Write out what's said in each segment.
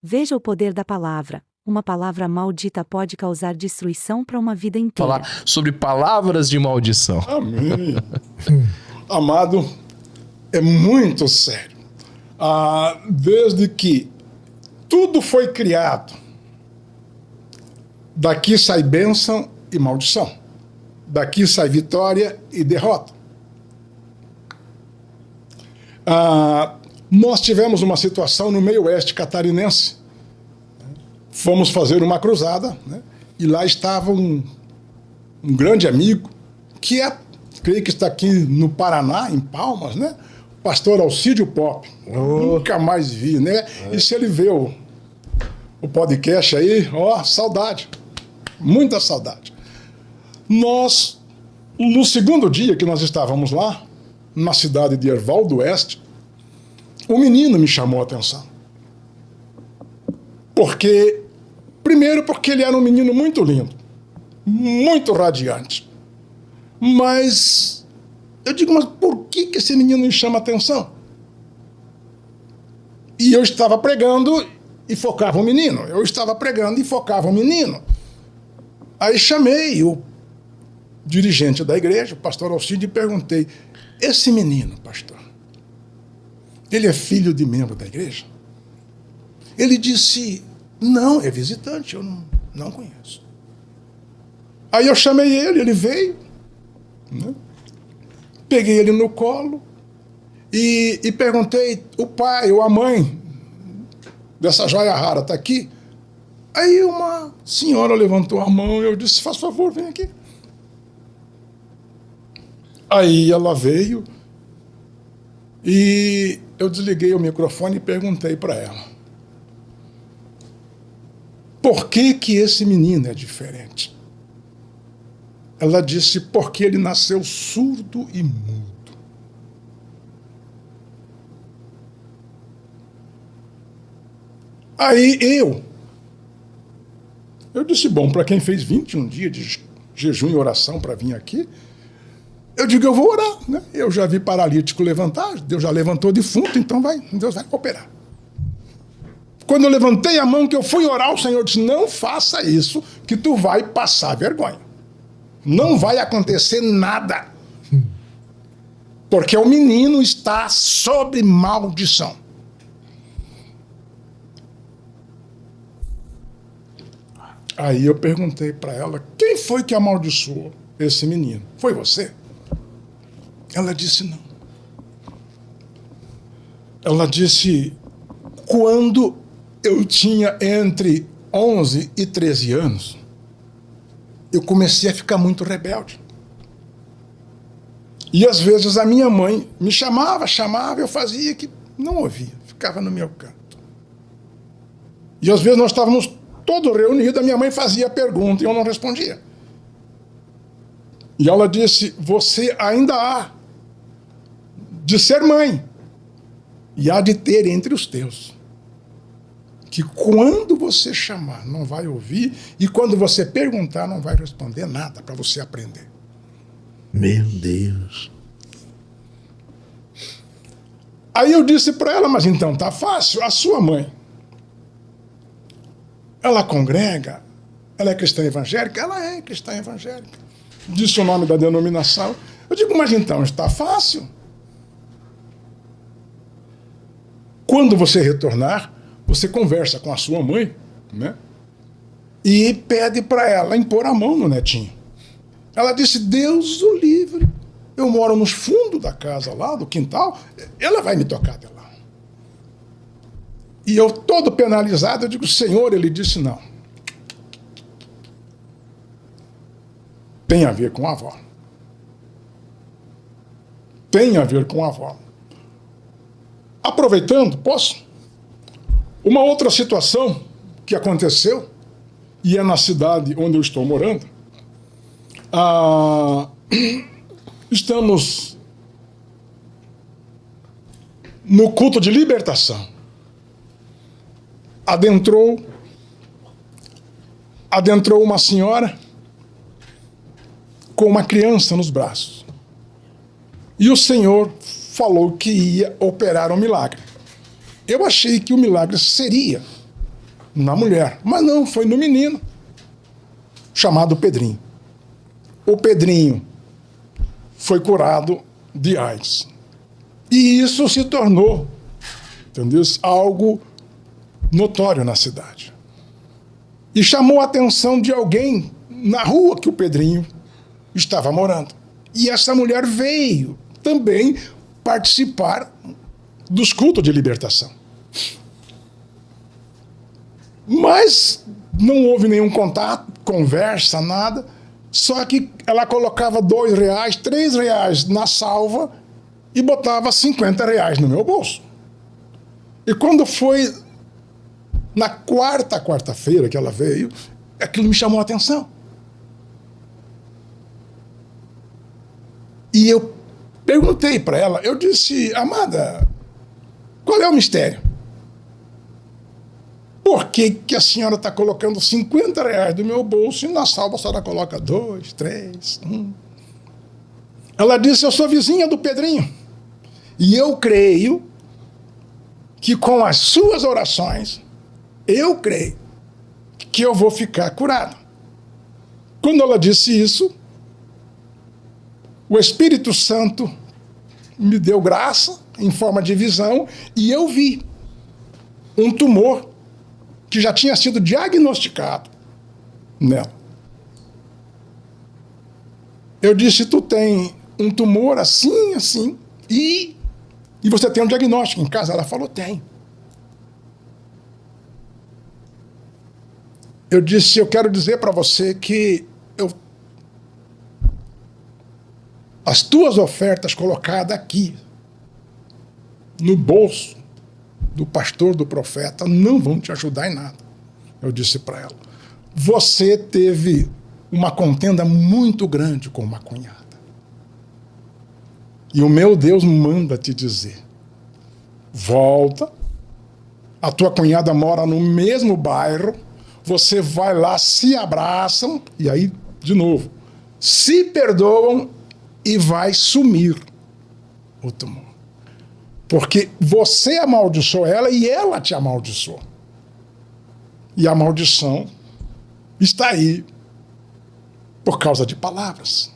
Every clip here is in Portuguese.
Veja o poder da palavra. Uma palavra maldita pode causar destruição para uma vida inteira. Falar sobre palavras de maldição. Amém. Amado, é muito sério. Desde que tudo foi criado, daqui sai bênção e maldição. Daqui sai vitória e derrota. Nós tivemos uma situação no meio oeste catarinense. Fomos fazer uma cruzada, né? E lá estava um grande amigo, que creio que está aqui no Paraná, em Palmas, né? Pastor Alcídio Pop. Nunca mais vi, né? E se ele vê o podcast aí, saudade. Muita saudade. Nós, no segundo dia que nós estávamos lá, na cidade de Erval do Oeste, um menino me chamou a atenção. Primeiro porque ele era um menino muito lindo, muito radiante. Mas eu digo, mas por que esse menino me chama a atenção? E eu estava pregando e focava o menino. Eu estava pregando e focava o menino. Aí chamei o dirigente da igreja, o pastor Alcide, e perguntei, esse menino, pastor, ele é filho de membro da igreja? Ele disse, não, é visitante, eu não conheço. Aí eu chamei ele veio, né? Peguei ele no colo e perguntei, o pai ou a mãe dessa joia rara está aqui? Aí uma senhora levantou a mão e eu disse, faz favor, vem aqui. Aí ela veio e eu desliguei o microfone e perguntei para ela, por que esse menino é diferente? Ela disse, porque ele nasceu surdo e mudo. Aí eu disse, bom, para quem fez 21 dias de jejum e oração para vir aqui, eu digo, eu vou orar, né? Eu já vi paralítico levantar, Deus já levantou defunto, então Deus vai operar. Quando eu levantei a mão que eu fui orar, o Senhor disse, não faça isso, que tu vai passar vergonha. Não vai acontecer nada. Porque o menino está sob maldição. Aí eu perguntei para ela, quem foi que amaldiçoou esse menino? Foi você? Ela disse não. Ela disse, quando eu tinha entre 11 e 13 anos, eu comecei a ficar muito rebelde. E às vezes a minha mãe me chamava, eu fazia que não ouvia, ficava no meu canto. E às vezes nós estávamos todos reunidos, a minha mãe fazia a pergunta e eu não respondia. E ela disse, você ainda há de ser mãe e há de ter entre os teus, que quando você chamar não vai ouvir e quando você perguntar não vai responder nada para você aprender. Meu Deus. Aí eu disse para ela, mas então tá fácil, a sua mãe, ela congrega, ela é cristã evangélica? Ela é cristã evangélica. Disse o nome da denominação. Eu digo, mas então está fácil. Quando você retornar, você conversa com a sua mãe, né? E pede para ela impor a mão no netinho. Ela disse, Deus o livre. Eu moro nos fundos da casa lá, do quintal, ela vai me tocar de lá. E eu todo penalizado, eu digo, Senhor, ele disse não. Tem a ver com a avó. Tem a ver com a avó. Aproveitando, posso? Uma outra situação que aconteceu, e é na cidade onde eu estou morando, estamos no culto de libertação. Adentrou uma senhora com uma criança nos braços. E o Senhor falou que ia operar um milagre. Eu achei que o milagre seria na mulher. Mas não, foi no menino, chamado Pedrinho. O Pedrinho foi curado de AIDS. E isso se tornou, entendeu? Algo notório na cidade. E chamou a atenção de alguém na rua que o Pedrinho estava morando. E essa mulher veio também participar dos cultos de libertação. Mas não houve nenhum contato, conversa, nada. Só que ela colocava R$2, R$3 na salva e botava R$50 no meu bolso. E quando foi na quarta-feira que ela veio, aquilo me chamou a atenção. E eu perguntei para ela, eu disse, amada, qual é o mistério? Por que a senhora está colocando R$50 do meu bolso e na salva a senhora coloca 2, 3, 1? Ela disse, eu sou vizinha do Pedrinho. E eu creio que com as suas orações, eu creio que eu vou ficar curado. Quando ela disse isso, o Espírito Santo me deu graça em forma de visão e eu vi um tumor que já tinha sido diagnosticado nela. Eu disse, tu tem um tumor assim, assim, e você tem um diagnóstico em casa? Ela falou, tem. Eu disse, eu quero dizer para você que as tuas ofertas colocadas aqui, no bolso do pastor, do profeta, não vão te ajudar em nada. Eu disse para ela, você teve uma contenda muito grande com uma cunhada. E o meu Deus manda te dizer, volta, a tua cunhada mora no mesmo bairro, você vai lá, se abraçam, e aí, de novo, se perdoam e vai sumir o tumor. Porque você amaldiçoou ela e ela te amaldiçoou. E a maldição está aí por causa de palavras.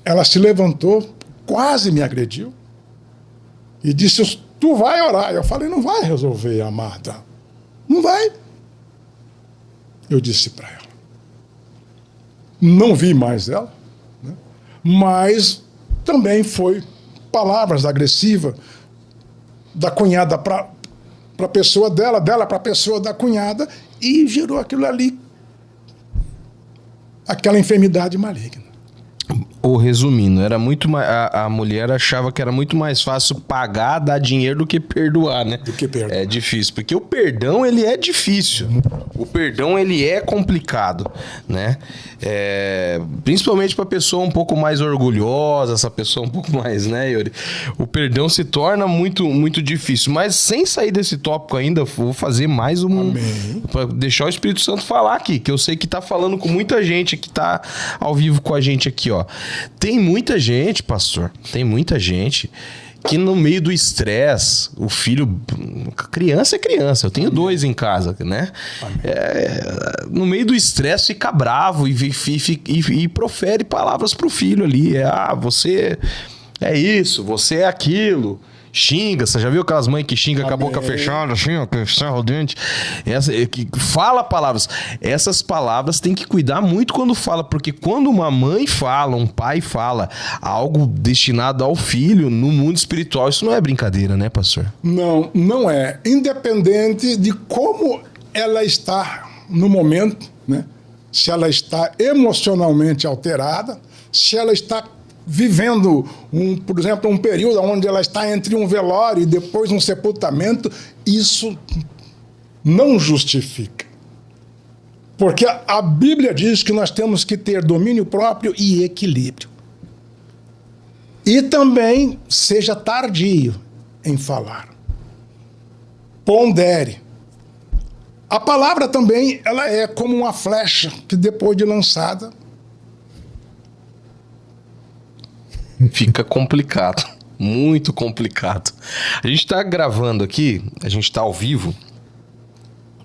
Ela se levantou, quase me agrediu e disse, tu vai orar. Eu falei, não vai resolver, amada. Não vai. Eu disse para ela. Não vi mais ela, né? Mas também foi palavras agressivas da cunhada para a pessoa dela para a pessoa da cunhada, e gerou aquilo ali, aquela enfermidade maligna. Ou resumindo, era muito a mulher achava que era muito mais fácil pagar, dar dinheiro do que perdoar, né? Do que perdoar. É difícil, porque o perdão, ele é difícil. O perdão, ele é complicado, né? Principalmente para pessoa um pouco mais orgulhosa, essa pessoa um pouco mais, né, Yuri? O perdão se torna muito, muito difícil. Mas sem sair desse tópico ainda, vou fazer mais um... Amém. Para deixar o Espírito Santo falar aqui, que eu sei que tá falando com muita gente que tá ao vivo com a gente aqui, ó. Tem muita gente, pastor, tem muita gente que no meio do estresse, o filho... Criança é criança, eu tenho 2 em casa, né? No meio do estresse fica bravo e profere palavras pro filho ali. Você é isso, você é aquilo. Xinga, você já viu aquelas mães que xingam com a boca fechada, assim, ó, que serra o dente? Que fala palavras. Essas palavras tem que cuidar muito quando fala, porque quando uma mãe fala, um pai fala algo destinado ao filho, no mundo espiritual, isso não é brincadeira, né, pastor? Não, não é. Independente de como ela está no momento, né? Se ela está emocionalmente alterada, se ela está vivendo, por exemplo, um período onde ela está entre um velório e depois um sepultamento, isso não justifica. Porque a Bíblia diz que nós temos que ter domínio próprio e equilíbrio. E também seja tardio em falar. Pondere. A palavra também, ela é como uma flecha que depois de lançada, fica complicado, muito complicado. A gente tá gravando aqui, a gente tá ao vivo,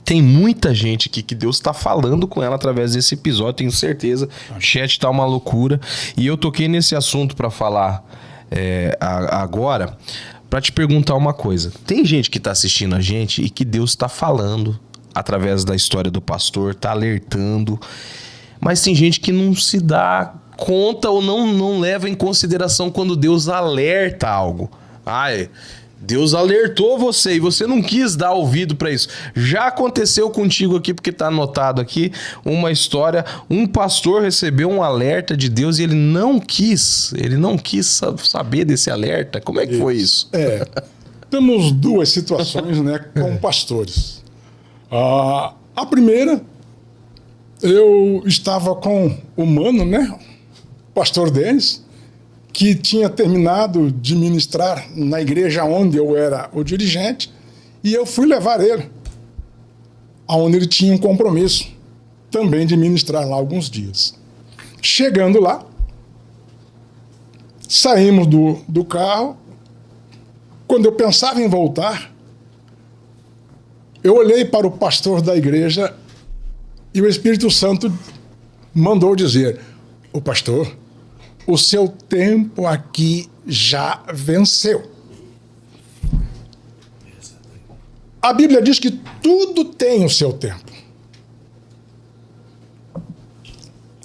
tem muita gente aqui que Deus está falando com ela através desse episódio, tenho certeza. O chat tá uma loucura. E eu toquei nesse assunto para falar agora, para te perguntar uma coisa. Tem gente que tá assistindo a gente e que Deus está falando através da história do pastor, tá alertando. Mas tem gente que não se dá conta ou não leva em consideração quando Deus alerta algo. Deus alertou você e você não quis dar ouvido para isso. Já aconteceu contigo aqui, porque tá anotado aqui, uma história, um pastor recebeu um alerta de Deus e ele não quis saber desse alerta. Como é que foi isso? Temos duas situações, né, com pastores. A primeira, eu estava com o mano, né, o pastor Denis, que tinha terminado de ministrar na igreja onde eu era o dirigente, e eu fui levar ele, aonde ele tinha um compromisso também de ministrar lá alguns dias. Chegando lá, saímos do carro. Quando eu pensava em voltar, eu olhei para o pastor da igreja e o Espírito Santo mandou dizer: o pastor, o seu tempo aqui já venceu. A Bíblia diz que tudo tem o seu tempo.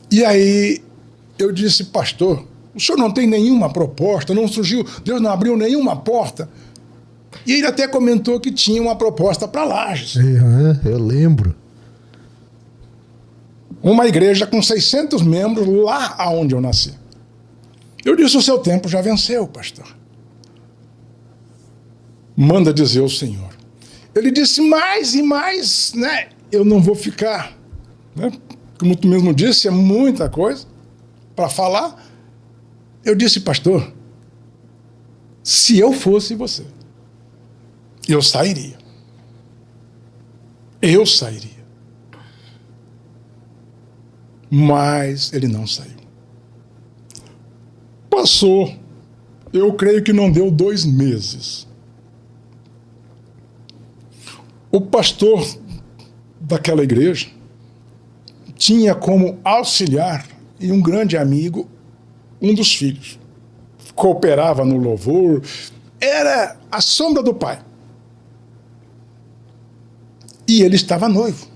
E aí eu disse: pastor, o senhor não tem nenhuma proposta, não surgiu, Deus não abriu nenhuma porta. E ele até comentou que tinha uma proposta para Lages. Eu lembro. Uma igreja com 600 membros lá onde eu nasci. Eu disse: o seu tempo já venceu, pastor. Manda dizer o Senhor. Ele disse: mais e mais, né? Eu não vou ficar, né? Como tu mesmo disse, é muita coisa para falar. Eu disse: pastor, se eu fosse você, eu sairia. Eu sairia. Mas ele não saiu. Passou, eu creio que não deu 2 meses. O pastor daquela igreja tinha como auxiliar e um grande amigo um dos filhos. Cooperava no louvor, era a sombra do pai. E ele estava noivo.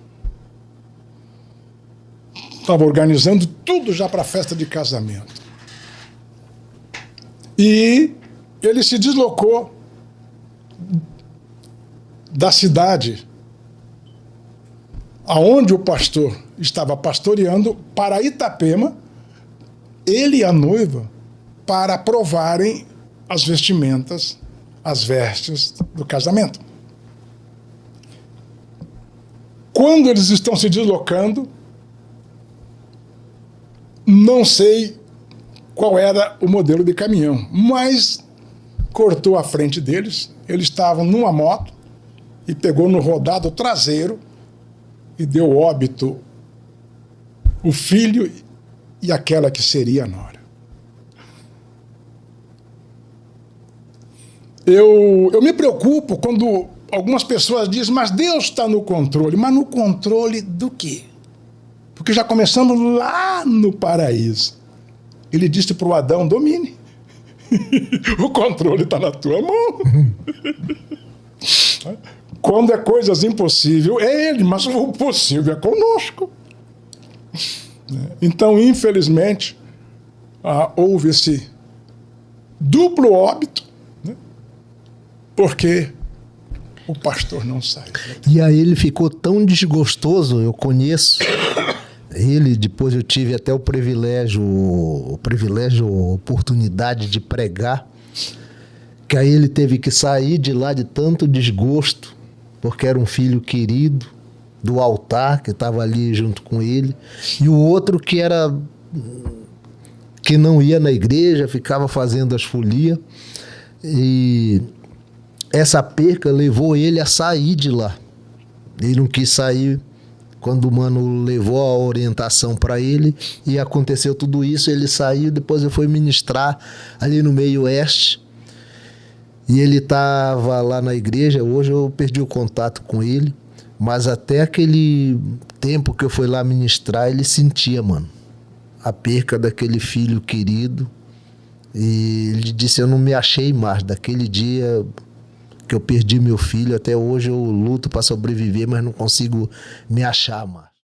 Estava organizando tudo já para a festa de casamento. E ele se deslocou da cidade aonde o pastor estava pastoreando para Itapema, ele e a noiva, para provarem as vestimentas, as vestes do casamento. Quando eles estão se deslocando, não sei qual era o modelo de caminhão, mas cortou a frente deles. Eles estavam numa moto e pegou no rodado traseiro e deu óbito o filho e aquela que seria a nora. Eu me preocupo quando algumas pessoas dizem: mas Deus está no controle. Mas no controle do quê? Porque já começamos lá no paraíso. Ele disse para o Adão: domine. O controle está na tua mão. Quando é coisas impossíveis, é ele, mas o possível é conosco. Então, infelizmente, houve esse duplo óbito, né? Porque o pastor não saiu. E aí ele ficou tão desgostoso, eu conheço ele, depois eu tive até a oportunidade de pregar, que aí ele teve que sair de lá de tanto desgosto, porque era um filho querido do altar, que estava ali junto com ele, e o outro que não ia na igreja, ficava fazendo as folias, e essa perca levou ele a sair de lá. Ele não quis sair. Quando o mano levou a orientação para ele e aconteceu tudo isso, ele saiu. Depois eu fui ministrar ali no meio oeste e ele estava lá na igreja. Hoje eu perdi o contato com ele, Mas até aquele tempo que eu fui lá ministrar, ele sentia, mano, a perca daquele filho querido. E ele disse, eu não me achei mais. Daquele dia que eu perdi meu filho, até hoje eu luto para sobreviver, mas não consigo me achar mais.